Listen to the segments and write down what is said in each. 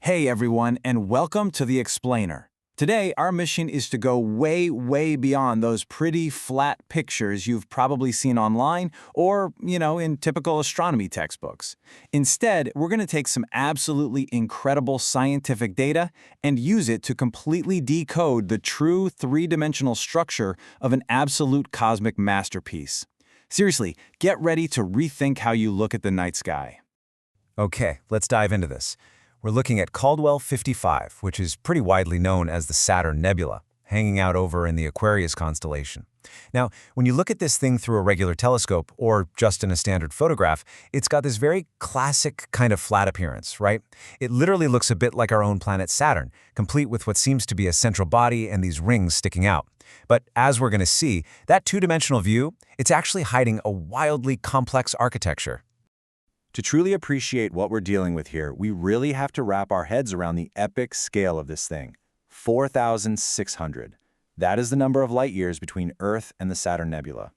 Hey everyone, and welcome to The Explainer. Today, our mission is to go way beyond those pretty flat pictures you've probably seen online or, in typical astronomy textbooks. Instead, we're going to take some absolutely incredible scientific data and use it to completely decode the true three-dimensional structure of an absolute cosmic masterpiece. Seriously, get ready to rethink how you look at the night sky. Okay, let's dive into this. We're looking at Caldwell 55, which is pretty widely known as the Saturn Nebula, hanging out over in the Aquarius constellation. Now, when you look at this thing through a regular telescope or just in a standard photograph, it's got this very classic kind of flat appearance, right? It literally looks a bit like our own planet Saturn, complete with what seems to be a central body and these rings sticking out. But as we're going to see, that two-dimensional view, it's actually hiding a wildly complex architecture. To truly appreciate what we're dealing with here, we really have to wrap our heads around the epic scale of this thing. 4,600. That is the number of light years between Earth and the Saturn Nebula.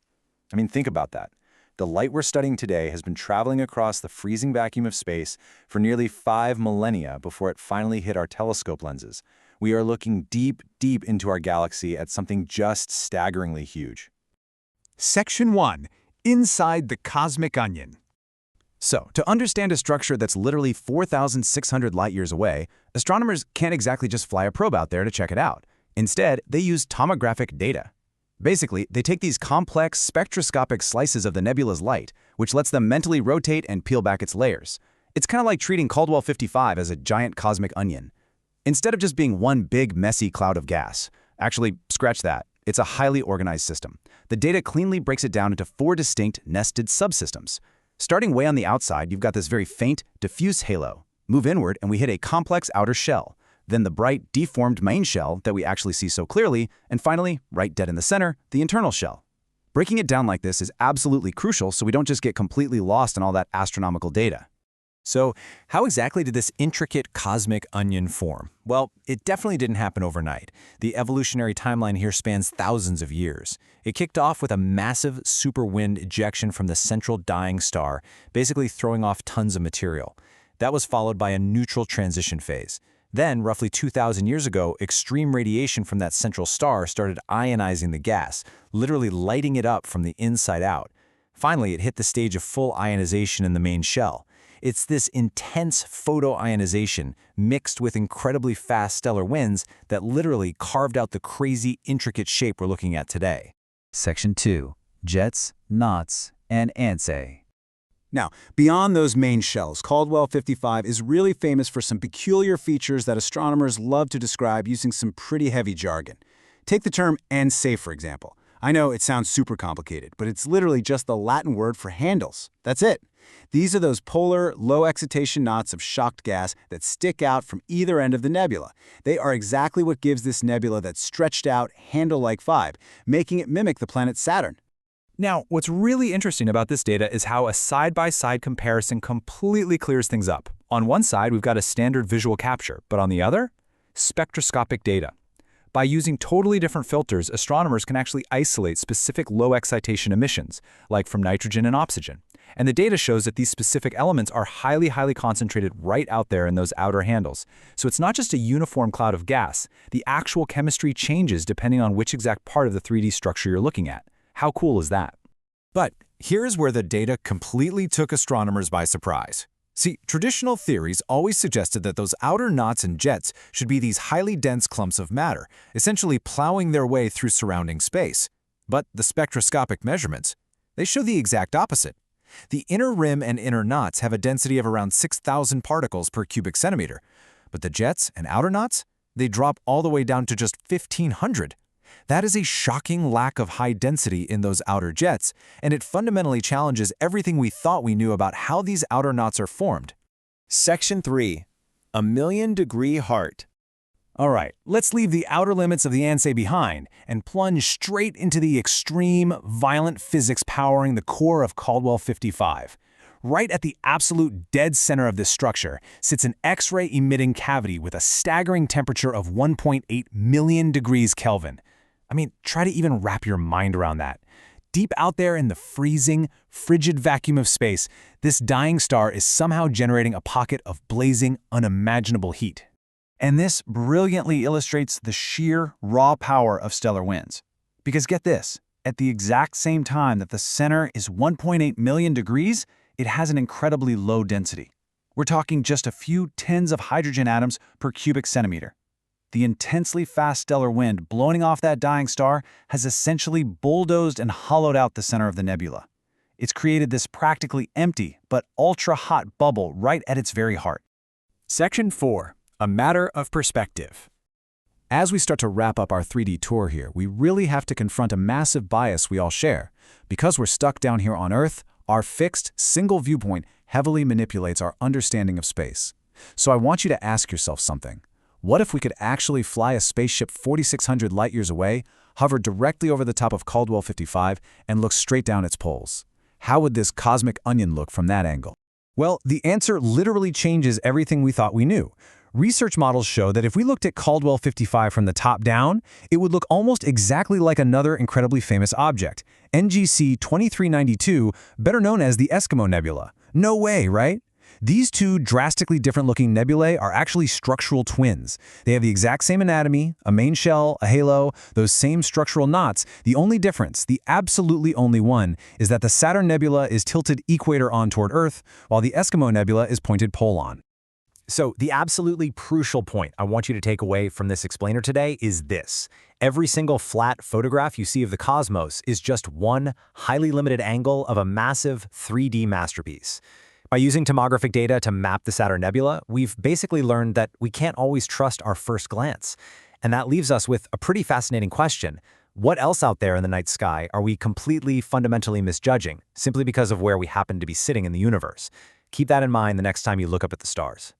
I mean, think about that. The light we're studying today has been traveling across the freezing vacuum of space for nearly 5 millennia before it finally hit our telescope lenses. We are looking deep into our galaxy at something just staggeringly huge. Section 1. Inside the Cosmic Onion. So, to understand a structure that's literally 4,600 light-years away, astronomers can't exactly just fly a probe out there to check it out. Instead, they use tomographic data. Basically, they take these complex spectroscopic slices of the nebula's light, which lets them mentally rotate and peel back its layers. It's kind of like treating Caldwell 55 as a giant cosmic onion. Instead of just being one big, messy cloud of gas. Actually, scratch that. It's a highly organized system. The data cleanly breaks it down into 4 distinct, nested subsystems. Starting way on the outside, you've got this very faint, diffuse halo. Move inward and we hit a complex outer shell. Then the bright, deformed main shell that we actually see so clearly, and finally, right dead in the center, the internal shell. Breaking it down like this is absolutely crucial so we don't just get completely lost in all that astronomical data. So, how exactly did this intricate cosmic onion form? Well, it definitely didn't happen overnight. The evolutionary timeline here spans thousands of years. It kicked off with a massive superwind ejection from the central dying star, basically throwing off tons of material. That was followed by a neutral transition phase. Then, roughly 2,000 years ago, extreme radiation from that central star started ionizing the gas, literally lighting it up from the inside out. Finally, it hit the stage of full ionization in the main shell. It's this intense photoionization mixed with incredibly fast stellar winds that literally carved out the crazy, intricate shape we're looking at today. Section 2. Jets, Knots, and Ansae. Now, beyond those main shells, Caldwell 55 is really famous for some peculiar features that astronomers love to describe using some pretty heavy jargon. Take the term ansae, for example. I know it sounds super complicated, but it's literally just the Latin word for handles. That's it. These are those polar, low-excitation knots of shocked gas that stick out from either end of the nebula. They are exactly what gives this nebula that stretched-out, handle-like vibe, making it mimic the planet Saturn. Now, what's really interesting about this data is how a side-by-side comparison completely clears things up. On one side, we've got a standard visual capture, but on the other, spectroscopic data. By using totally different filters, astronomers can actually isolate specific low-excitation emissions, like from nitrogen and oxygen. And the data shows that these specific elements are highly concentrated right out there in those outer handles. So it's not just a uniform cloud of gas. The actual chemistry changes depending on which exact part of the 3D structure you're looking at. How cool is that? But here's where the data completely took astronomers by surprise. See, traditional theories always suggested that those outer knots and jets should be these highly dense clumps of matter, essentially plowing their way through surrounding space. But the spectroscopic measurements, they show the exact opposite. The inner rim and inner knots have a density of around 6,000 particles per cubic centimeter, but the jets and outer knots, they drop all the way down to just 1,500. That is a shocking lack of high density in those outer jets, and it fundamentally challenges everything we thought we knew about how these outer knots are formed. Section 3. A million-degree heart. All right, let's leave the outer limits of the ansae behind and plunge straight into the extreme, violent physics powering the core of Caldwell 55. Right at the absolute dead center of this structure sits an X-ray emitting cavity with a staggering temperature of 1.8 million degrees Kelvin. I mean, try to even wrap your mind around that. Deep out there in the freezing, frigid vacuum of space, this dying star is somehow generating a pocket of blazing, unimaginable heat. And this brilliantly illustrates the sheer, raw power of stellar winds. Because get this, at the exact same time that the center is 1.8 million degrees, it has an incredibly low density. We're talking just a few tens of hydrogen atoms per cubic centimeter. The intensely fast stellar wind blowing off that dying star has essentially bulldozed and hollowed out the center of the nebula. It's created this practically empty but ultra-hot bubble right at its very heart. Section 4. A matter of perspective. As we start to wrap up our 3D tour here, we really have to confront a massive bias we all share. Because we're stuck down here on Earth, our fixed, single viewpoint heavily manipulates our understanding of space. So I want you to ask yourself something. What if we could actually fly a spaceship 4,600 light-years away, hover directly over the top of Caldwell 55, and look straight down its poles? How would this cosmic onion look from that angle? Well, the answer literally changes everything we thought we knew. Research models show that if we looked at Caldwell 55 from the top down, it would look almost exactly like another incredibly famous object, NGC 2392, better known as the Eskimo Nebula. No way, right? These two drastically different-looking nebulae are actually structural twins. They have the exact same anatomy, a main shell, a halo, those same structural knots. The only difference, the absolutely only one, is that the Saturn Nebula is tilted equator on toward Earth, while the Eskimo Nebula is pointed pole on. So the absolutely crucial point I want you to take away from this explainer today is this. Every single flat photograph you see of the cosmos is just one highly limited angle of a massive 3D masterpiece. By using tomographic data to map the Saturn Nebula, we've basically learned that we can't always trust our first glance. And that leaves us with a pretty fascinating question. What else out there in the night sky are we completely fundamentally misjudging, simply because of where we happen to be sitting in the universe? Keep that in mind the next time you look up at the stars.